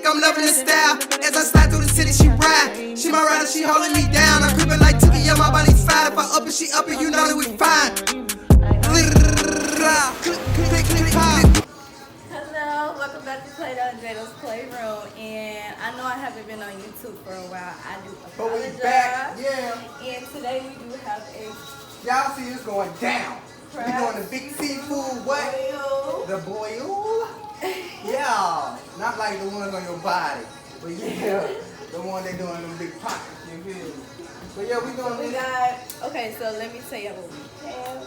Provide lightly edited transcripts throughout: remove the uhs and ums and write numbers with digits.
I'm loving the style. As I slide through the city, she ride. She my rider, she holding me down. I'm creeping like Tookie, yeah, my body's fine. If I up it, she up it, you know that we fine. Hello, welcome back to Play-Doh and Jada's Playroom. And I know I haven't been on YouTube for a while. I do apologize. But we back, yeah. And today we do have a y'all see it's going down. We doing the big seafood, what? boil. The boil? Yeah. Not like the ones on your body. But yeah, the one they doing them big pockets. You feel me? But yeah, we doing We this. got, okay, so let me tell you what we have.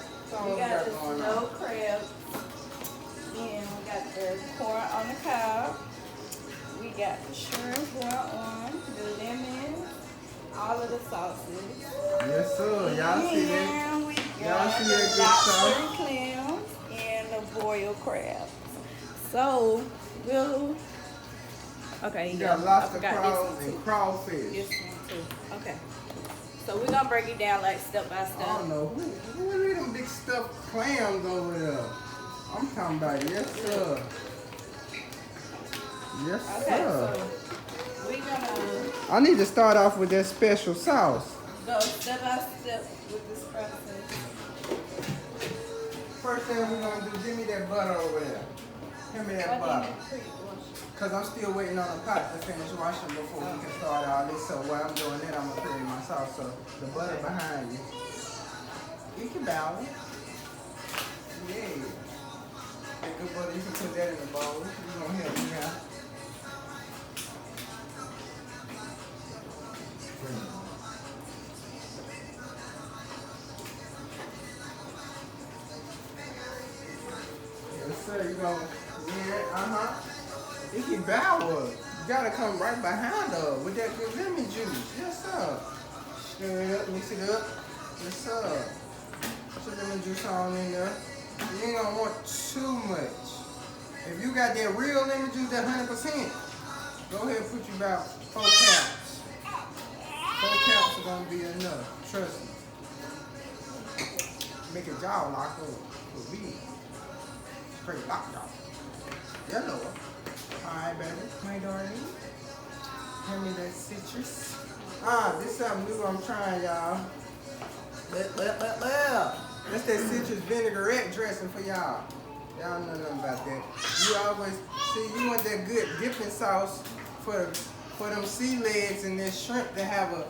We got the going snow on. crab. And we got the corn on the cob. We got the shrimp going on, the lemon, all of the sauces. Yes, sir. Y'all see that? And we Y'all got see the that good lobster sauce? and clams and the boiled crabs. So we'll. Okay, You yeah, got lobster I forgot crawls this one and too. crawfish. This one too. Okay. So we're gonna break it down like step by I step. don't know. Who are them big stuffed clams over there? I'm talking about yes, sir. Yes, Okay, sir. so we're gonna I need to start off with that special sauce. go step by step with this process. First thing we're gonna do, give me that butter over there. Give me that butter. Cause I'm still waiting on the pot to finish washing before we can start all this. So while I'm doing that, I'm gonna create my sauce. So the butter behind you. You can balance. Yeah. That good butter, you can put that in the bowl. You're gonna help me out. Yes, sir. You gonna, yeah, it can bow. You gotta come right behind her with that good lemon juice. Yes, sir. Stir it up, mix it up. Yes, sir. Put your lemon juice on in there. You ain't gonna want too much. If you got that real lemon juice, that 100%, go ahead and put you about 4 counts. 4 counts are gonna be enough. Trust me. Make a jaw lock up for me. Straight lock jaw. Yeah, Lord. Alright, baby. My darling. Hand me that citrus. This is something new I'm trying, y'all. That's that citrus vinaigrette dressing for y'all. Y'all know nothing about that. You always, see, you want that good dipping sauce for them sea legs and that shrimp to have a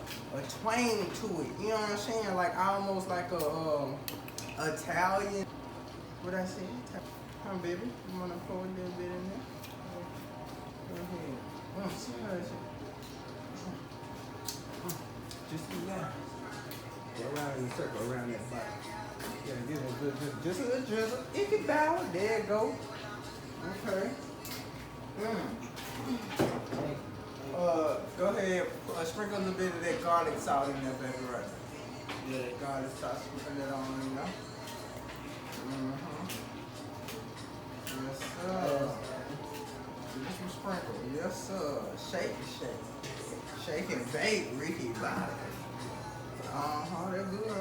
twang to it. You know what I'm saying? Like almost like a Italian. What I say? Come, baby. You want to pour a little bit in there? Go ahead. Just do that. Go around in a circle, around that body. Yeah, give it a good, just a little drizzle. It can bow. There it go. Okay. Go ahead. Sprinkle a little bit of that garlic salt in there, baby, right there. Yeah, that garlic salt. Sprinkle that on in there. Yes, sir. Just some sprinkle. Yes, sir. Shake it, shake. Shake and bake, Ricky body. That's good. That's good. That's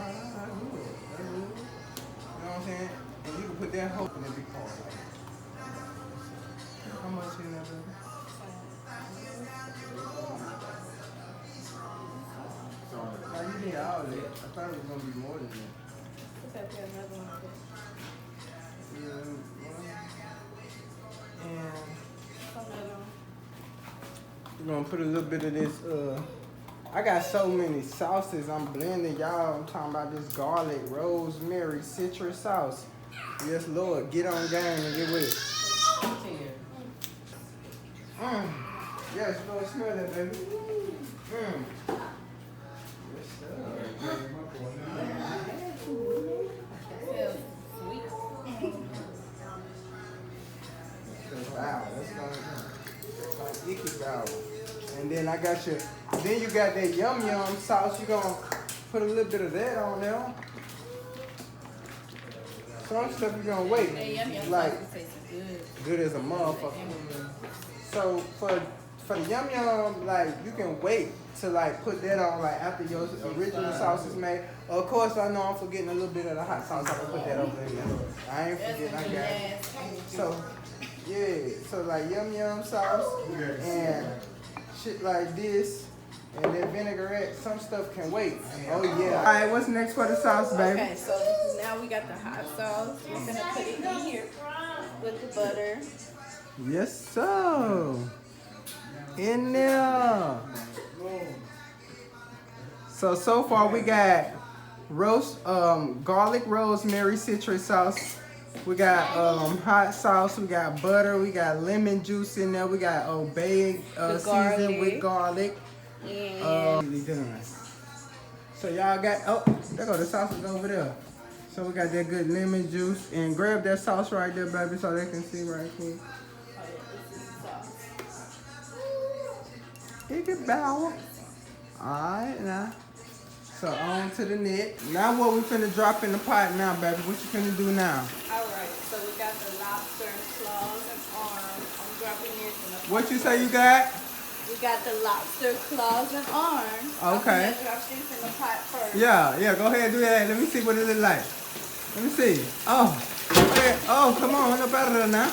good. You know what I'm saying? And you can put that whole in that big part. How much in there, baby? Oh, you need all of that. I thought it was going to be more than that. And we're gonna put a little bit of this, I got so many sauces I'm blending, y'all. I'm talking about this garlic, rosemary, citrus sauce. Yes, Lord, get on game and get with it. Yes, Lord, smell that, baby. Yes, sir. Wow, that's gonna icky bow. And then I got your, then you got that yum yum sauce. You gonna put a little bit of that on there. Some stuff you gonna wait. Like good as a motherfucker. So for the yum yum, like you can wait to like put that on like after your original sauce is made. Of course, I know I'm forgetting a little bit of the hot sauce. I can put that over in there. I ain't forgetting. I got it. So Yeah, so like yum yum sauce and shit like this. And then vinaigrette, some stuff can wait. Oh yeah. All right, what's next for the sauce, baby? Okay, so now we got the hot sauce. We're gonna put it in here with the butter. Yes, sir. In there. So far we got garlic rosemary citrus sauce. We got hot sauce. We got butter. We got lemon juice in there. We got obey seasoned with garlic. Really done. So y'all got there go the sauces over there. So we got that good lemon juice and grab that sauce right there, baby, so they can see right quick. It can bow. Alright now. So on to the net. Now what we finna drop in the pot now, baby? What you finna do now? Alright, so we got the lobster and claws and arms. I'm dropping it in the pot. What you say you got? We got the lobster claws and arms. Okay. I'm gonna drop these in the pot first. Yeah, go ahead and do that. Let me see what it look like. Let me see. Oh, okay. Oh, come on, no better now.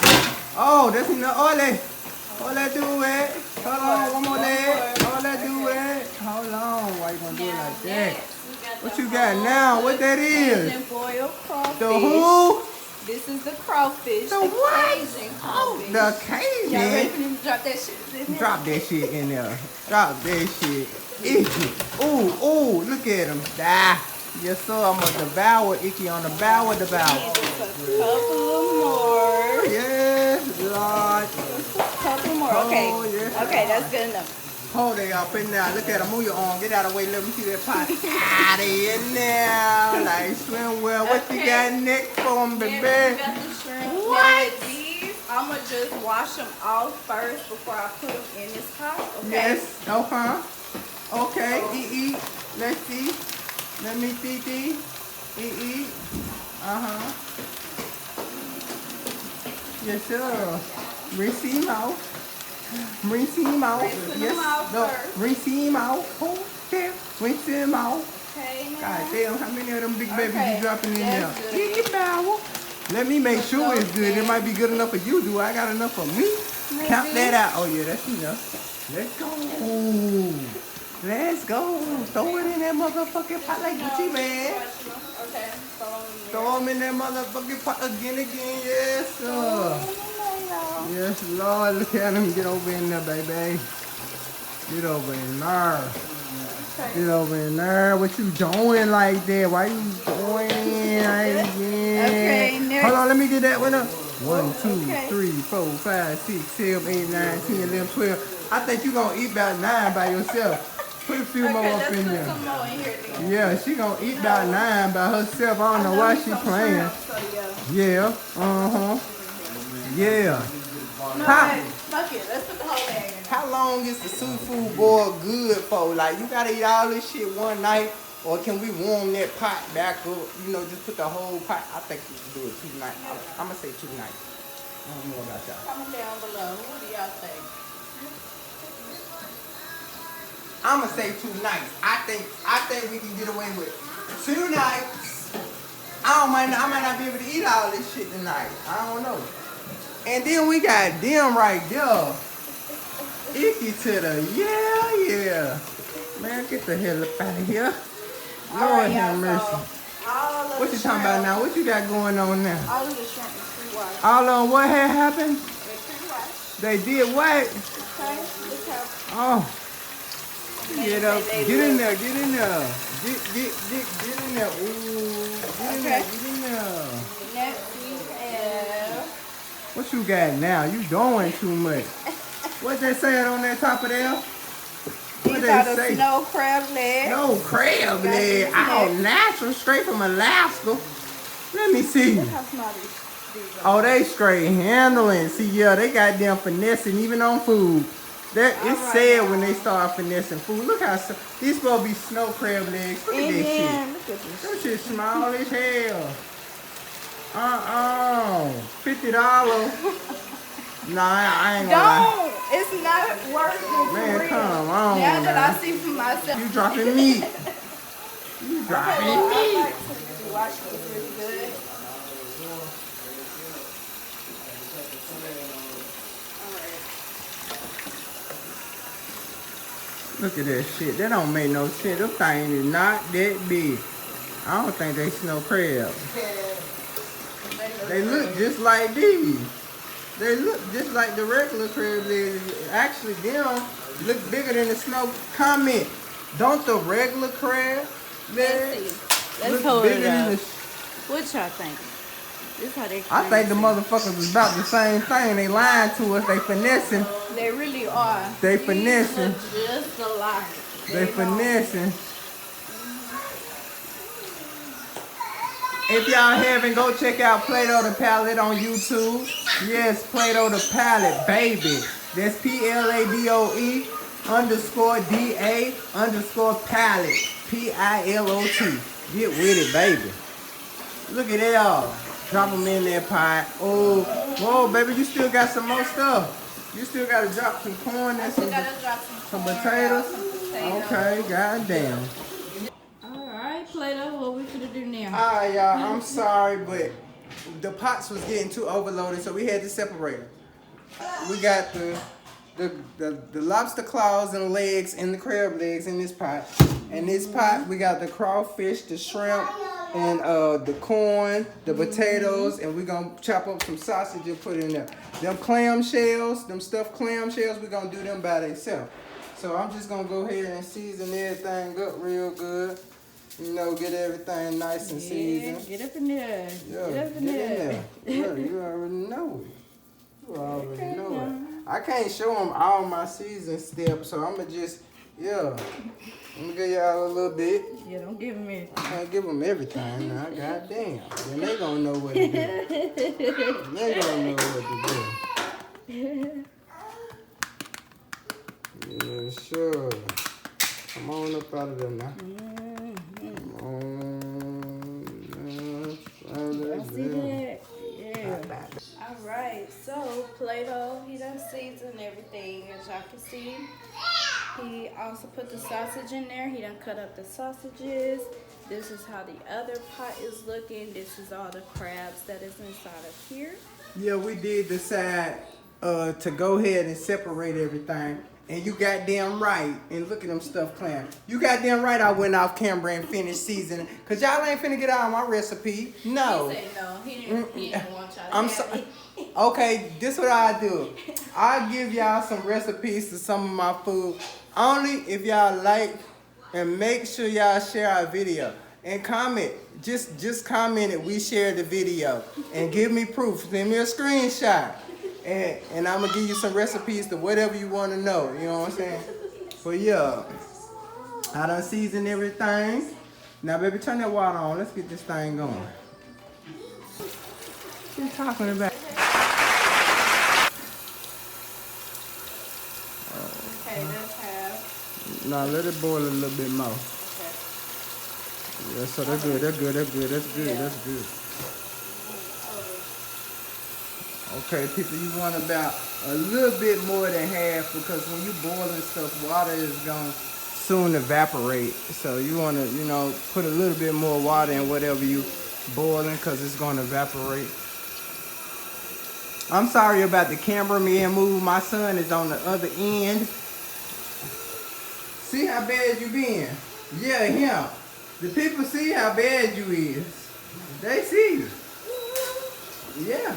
Oh, that's enough. All that do it. Hold on, one more leg. All that do it. Hold on. Why you gonna do it like that? What you got now? What that is? Boiled crawfish. The who? This is the crawfish. The what? Cajun Oh, crawfish. the Cajun. Y'all ready for me to drop that shit in there? Drop that shit in there. Drop that shit. Ooh, look at him. Ah. Yes, sir. I'm gonna devour Icky on the bow of the bow. Just a couple more. Yes, Lord. Just a couple more. Okay. Oh, yes, Okay, that's good enough. Hold it up in there. Look at him. Move your arm. Get out of the way. Let me see that pot. Ah, they in there. Like swim well. What you got next for him, baby? Yeah, we got the shrimp. What? Now, these, I'm going to just wash them off first before I put them in this pot. Okay? Yes. Okay. Eat. Let's see. Let me see. Eat. Yes, sir. Rinse him out. Yes. No. Rinse him out. Okay. Rinse him out. Okay, now. God damn, how many of them big babies Okay, you dropping in that's there? good. Eat power. Let me make sure it's good. It might be good enough for you. Do I got enough for me? Maybe. Count that out. Oh yeah, that's enough. Let's go. Let's go. Throw it in that motherfucking pot like Gucci, man. Okay, Throw them in that motherfucking pot again. Yes, sir. Yes, Lord. Look at him. Get over in there, baby. Get over in there. Get over in there. What you doing like that? Why you doing like that? Okay, next. Hold on, let me get that one up. 1, 2, 3, 4, 5, 6, 7, 8, 9, 10, 11, 12. I think you gonna eat about 9 by yourself. Put a few more up in there. Some more in here then. Yeah, she gonna eat about 9 by herself. I don't know why she playing. Yeah. Yeah. No, fuck it. Let's put the whole bag in. How long is the seafood boil good for? Like, you gotta eat all this shit one night, or can we warm that pot back up? You know, just put the whole pot. I think we can do it 2 nights. I'm gonna say 2 nights. I don't know about y'all. Comment down below. What do y'all think? I'm gonna say 2 nights. I think we can get away with 2 nights. I might not be able to eat all this shit tonight. I don't know. And then we got them right there. Icky to the yeah. Man, get the hell up out of here. Lord have mercy. What you talking about now? What you got going on now? All of the shrimp is pre-washed. All on what had happened? They're pre-washed. They did what? Okay, look how. Oh. Get up. Get in there. Get in there. Get in there. Ooh. Get in there. Get in there. Next we have. What you got now? You doing too much. What they saying on that top of there? What These are they the say? snow crab legs. No crab leg. Oh, natural, straight from Alaska. Let me see. Look how small these Oh, they straight handling. See, yeah, they got them finessing even on food. That it's sad when they start finessing food. Look how these supposed to be snow crab legs. Look at this shit. Look at this. That shit small as hell. $50. Nah, I ain't gonna lie. Don't. It's not worth it. For Man, real. come on. Now that Now. I see for myself. You dropping meat. You dropping meat. I like to watch this really good. Look at that shit. That don't make no sense. Them things is not that big. I don't think they snow crabs. They look just like these. They look just like the regular crab legs. Actually, them look bigger than the snow. Comment. Don't the regular crab legs Let's hold it up. What y'all think? This how they I think the motherfuckers is about the same thing. They lying to us. They finessing. They really are. They finessing. These look just alike. They finessing. If y'all haven't, go check out Play-Doh the Palette on YouTube. Yes, Play-Doh the Palette, baby. That's PLADOE_DA_palette. PILOT. Get with it, baby. Look at y'all. Drop them in that pot. Oh, whoa, baby, you still got some more stuff. You still got to drop some corn and some potatoes. Okay, goddamn. Alright, Play-Doh, what we finna do now? Alright, y'all, I'm sorry, but the pots was getting too overloaded, so we had to separate them. We got the lobster claws and legs and the crab legs in this pot. In this pot, we got the crawfish, the shrimp, and the corn, the potatoes, and we're gonna chop up some sausage and put it in there. Them clam shells, them stuffed clam shells, we're gonna do them by themselves. So I'm just gonna go ahead and season everything up real good. You know, get everything nice and seasoned. Get up in there. Yeah, get in there. Yeah, you already know it. You already know it. I can't show them all my season steps, so I'm gonna just, I'm gonna give y'all a little bit. Yeah, don't give them everything. I can't give them everything now, goddamn. Then they gonna know what to do. They gonna know what to do. Yeah, sure. Come on up out of there now. Come on. I see that. Yeah. Alright, so Play-Doh, he done seasoned everything, as y'all can see. He also put the sausage in there. He done cut up the sausages. This is how the other pot is looking. This is all the crabs that is inside of here. Yeah, we did decide to go ahead and separate everything. And you goddamn right. And look at them stuffed clams. You goddamn right I went off camera and finished seasoning. Because y'all ain't finna get all my recipe. No. He said no. He didn't want y'all to I'm have sorry. it. Okay, this what I do. I give y'all some recipes to some of my food. Only if y'all like, and make sure y'all share our video. And comment. Just comment it. We share the video. And give me proof. Send me a screenshot. And I'm going to give you some recipes to whatever you want to know. You know what I'm saying? But yeah, I done seasoned everything. Now, baby, turn that water on. Let's get this thing going. What are you talking about? Okay, that's half. Now, let it boil a little bit more. Okay. Yeah, so that's good. That's good. That's good. That's good. Yeah. That's good. Okay, people, you want about a little bit more than half because when you boiling stuff, water is going to soon evaporate. So you want to, you know, put a little bit more water in whatever you boiling because it's going to evaporate. I'm sorry about the cameraman move. My son is on the other end. See how bad you been? Yeah, him. The people see how bad you is. They see you. Yeah.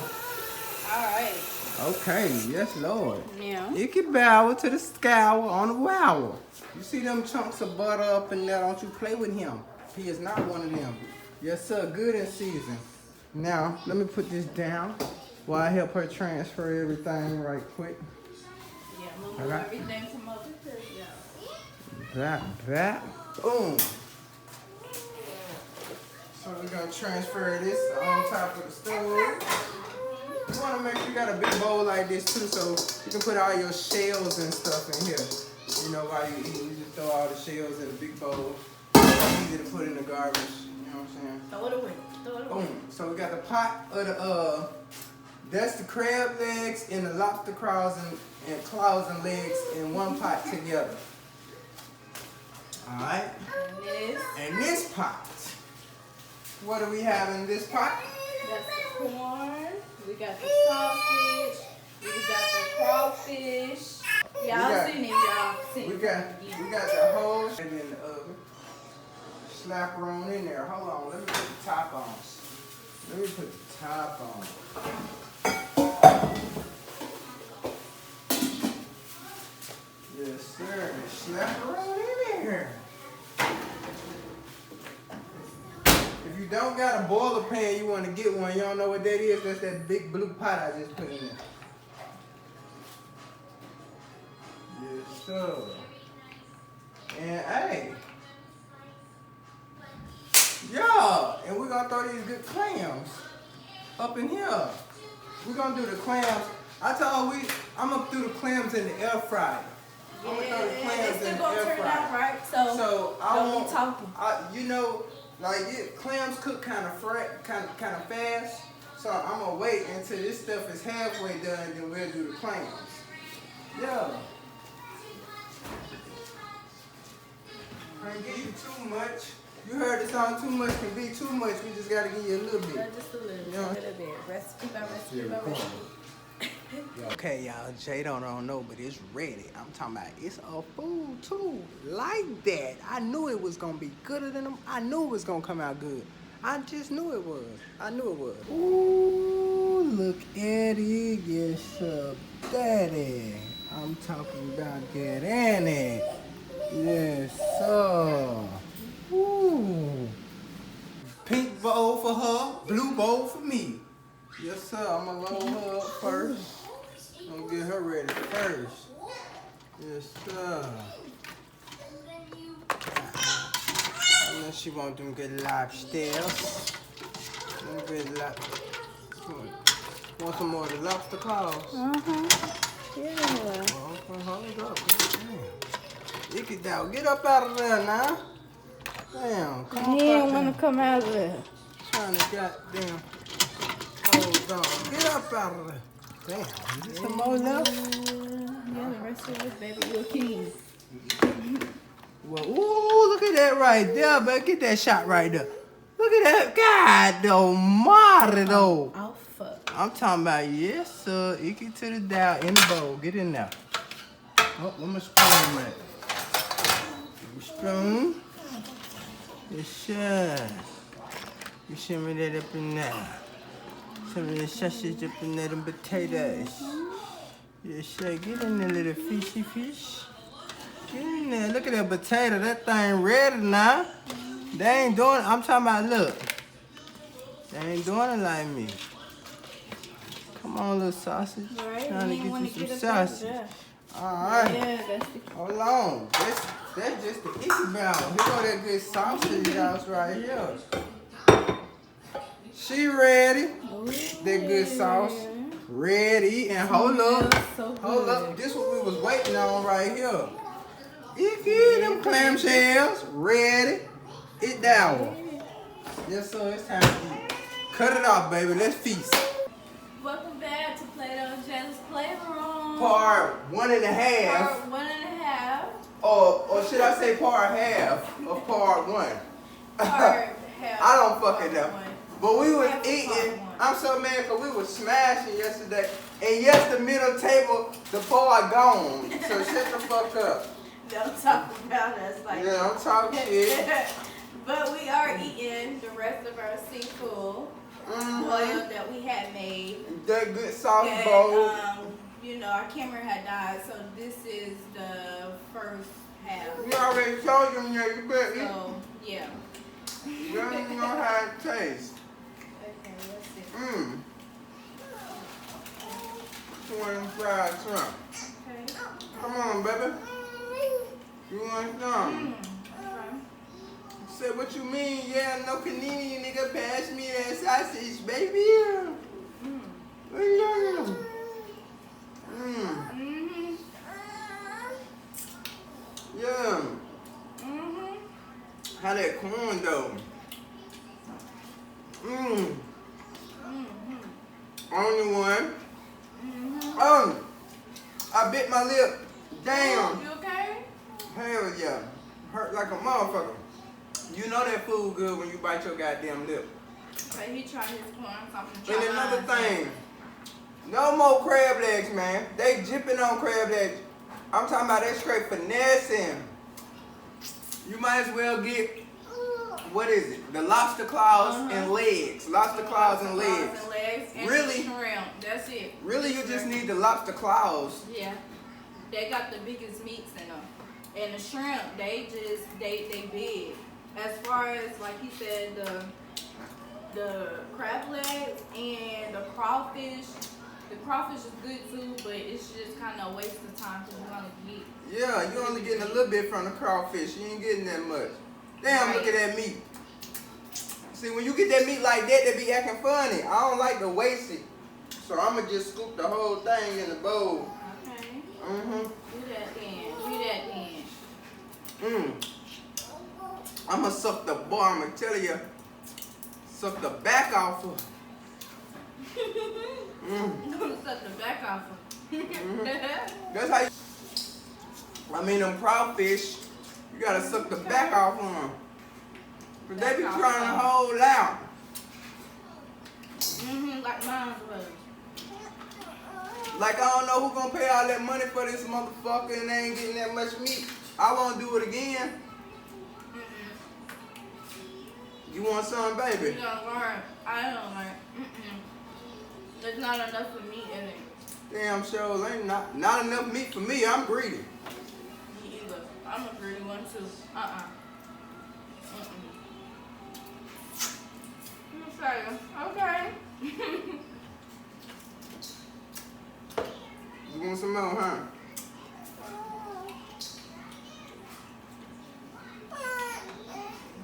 Alright. Okay, yes, Lord. Now. You can bow to the scour on the wow. You see them chunks of butter up in there? Don't you play with him. He is not one of them. Yes, sir. Good in season. Now, let me put this down while I help her transfer everything right quick. Yeah, I'm going to move everything from over here. Yeah. That. Boom. So we're going to transfer this on top of the stove. You want to make sure you got a big bowl like this too, so you can put all your shells and stuff in here. You know, while you eat, you just throw all the shells in a big bowl. It's easy to put in the garbage. You know what I'm saying? Throw it away. Throw it away. Boom. So we got the pot of the that's the crab legs and the lobster claws and claws and legs in one pot together. All right. And this pot. What do we have in this pot? That's the corn. We got the sausage. We got the crawfish. Y'all seen it, y'all. We got the whole and in the oven. Slap her on in there. Hold on, let me put the top on. Let me put the top on. Yes, sir. Slap her on in there. If you don't got a boiler pan, you want to get one. You don't know what that is? That's that big blue pot I just put in there. Yes, sir. And hey, y'all, and we're gonna throw these good clams up in here. We're gonna do the clams. I told I'm gonna do the clams in the air fryer. I'm gonna throw the clams in the air fryer. Right? So I want, talking. you know, like clams cook kind of fast. So I'm gonna wait until this stuff is halfway done, then we'll do the clams. Yeah. Can't give you too much. You heard the song, too much can be too much. We just gotta give you a little bit. Just a little bit. Recipe by recipe by recipe. Okay, y'all, Jay don't know, but it's ready. I'm talking about it's a food too, like that. I knew it was gonna be gooder than them. I knew it was gonna come out good. I just knew it was. I knew it was. Ooh, look at it, yes, sir, daddy. I'm talking about that Annie. Yes, sir. Ooh. Pink bowl for her, blue bowl for me. Yes, sir. I'm gonna load her up first. I'm gonna get her ready first. Yes, sir. I know she want them good lobsters. Them good lobsters. Want some more of the lobster claws? Yeah. Well, hold up. Damn. Get up out of there now. Damn. Come on. He didn't want to come out of there. Trying to goddamn. Hold on. Get up out of there. Damn. Is some more left? Yeah, the rest of it, baby, you're king. Well, ooh, look at that right there, baby. Get that shot right there. Look at that. God almighty, though. Oh, fuck. I'm talking about, yes, sir. Icky to the down in the bowl. Get in there. Oh, let me spoon, man. Spoon. Yes, sir. You shimmy that up in there. Some of the sausage up in there, them potatoes. Yes, sir. Get in there, little fishy fish. Get in there. Look at that potato. That thing ready now. They ain't doing it. I'm talking about, look. They ain't doing it like me. Come on, little sausage. Right. Trying to get you some sausage. Alright. Yeah, that's the... Hold on. That's just the icky bowl. Here go that good sausage house right here. She ready. That good sauce. Ready. And hold up. Hold up. This what we was waiting on right here. Icky, them clamshells. Ready. It down. Yes, sir. It's time to eat. Cut it off, baby. Let's feast. Welcome back to Play-Doh and Jen's Playroom. Part 1.5. Part 1.5. Or should I say part half of part 1? Part half. I don't fucking know. One. But we was Half of eating. part 1. I'm so mad because we was smashing yesterday. And yes, the middle table, the part gone. So shut the fuck up. Don't talk about us like Yeah, I'm talking shit. But we are eating the rest of our seafood boil that we had made. That good sauce And, bowl. you know, our camera had died, so this is the first half. You already told them, yeah, you better eat. So, yeah. You don't even know how it tastes. Okay, let's see. Twin fried shrimp. Okay. Come on, baby. You want some? Okay. Say what you mean? Yeah, no panini, nigga. Pass me that sausage, baby. Yeah. How that corn though? Only one. I bit my lip. Damn. You okay? Hell yeah. Hurt like a motherfucker. You know that food good when you bite your goddamn lip. Okay, he tried his corn, so I'm gonna try And another mine. thing, no more crab legs, man. They jipping on crab legs. I'm talking about that straight finessing. You might as well get, what is it? The lobster claws and legs. Lobster claws and legs. And really? Shrimp. That's it. Really, you just need the lobster claws. Yeah. They got the biggest meats in them. And the shrimp, they big. As far as, like he said, the crab legs and the crawfish. The crawfish is good too, but it's just kind of a waste of time because you're gonna get. Yeah, you're only getting a little bit from the crawfish. You ain't getting that much. Damn, look at that meat. See, when you get that meat like that, they be acting funny. I don't like to waste it. So I'm going to just scoop the whole thing in the bowl. Okay. Mm-hmm. Do that then. I'm going to suck the boy. I'm going to tell you. Suck the back off of. I'm going to suck the back off of. That's how you. I mean, them crawfish, you got to suck the back off of them. But they be trying to hold out. Like mine was. Like, I don't know who's going to pay all that money for this motherfucker and they ain't getting that much meat. I won't do it again. You want some, baby? You don't learn. I don't learn. There's not enough of meat in it. Damn sure ain't not enough meat for me. I'm greedy. Me either. I'm a greedy one too. Okay. You want some more, huh?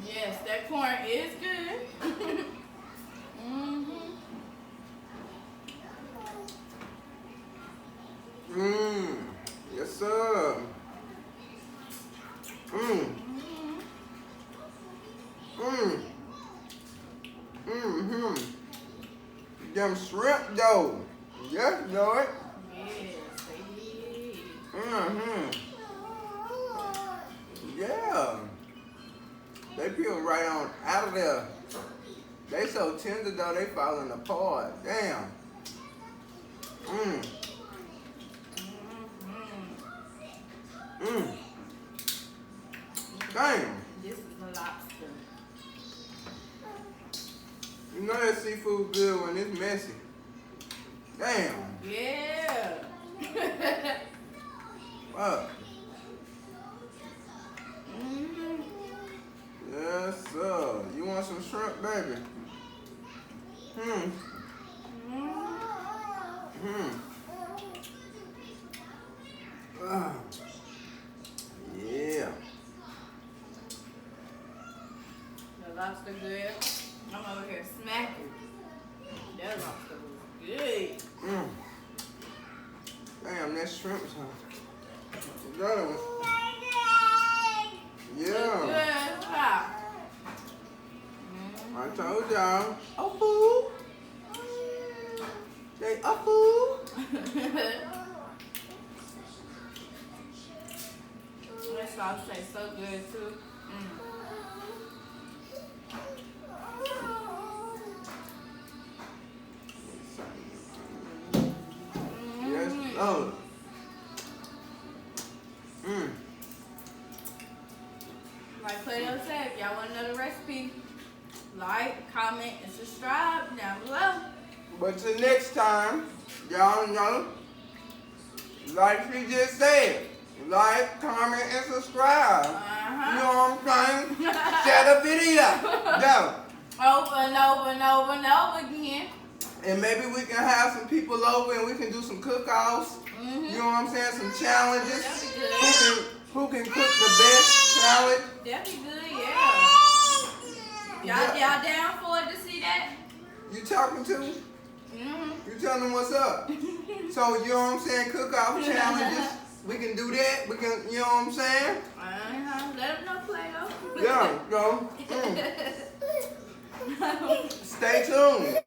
Yes, that corn is good. Yes, sir. Them shrimp, though. Yes, Lord. Yes, baby. Yeah. They peel right on out of there. They so tender, though, they falling apart. Damn. Damn. This is a lobster. You know that seafood good when it's messy. Damn. Yeah. Fuck. Yes, sir. You want some shrimp, baby? Yeah. The lobster good. I'm over here smacking. That lobster was good. Damn, that shrimp, huh? That was. Yeah. Good stop. I told y'all. A fool. They a fool. That sauce tastes so good too. Yes. Oh. Like Play-Doh said, if y'all want another recipe, like, comment, and subscribe down below. But till next time, y'all know, like she just said, like, comment, and subscribe. You know what I'm saying? Share the video. Go. Over and over and over and over again. And maybe we can have some people over and we can do some cook-offs. You know what I'm saying? Some challenges. That'd be good. Who can cook the best challenge? That'd be good, yeah. Y'all down for it to see that? You talking to? You telling them what's up? So, you know what I'm saying? Cook-off challenges. We can do that. We can, you know what I'm saying? Let them know, Play-Doh. Yeah, go. Stay tuned.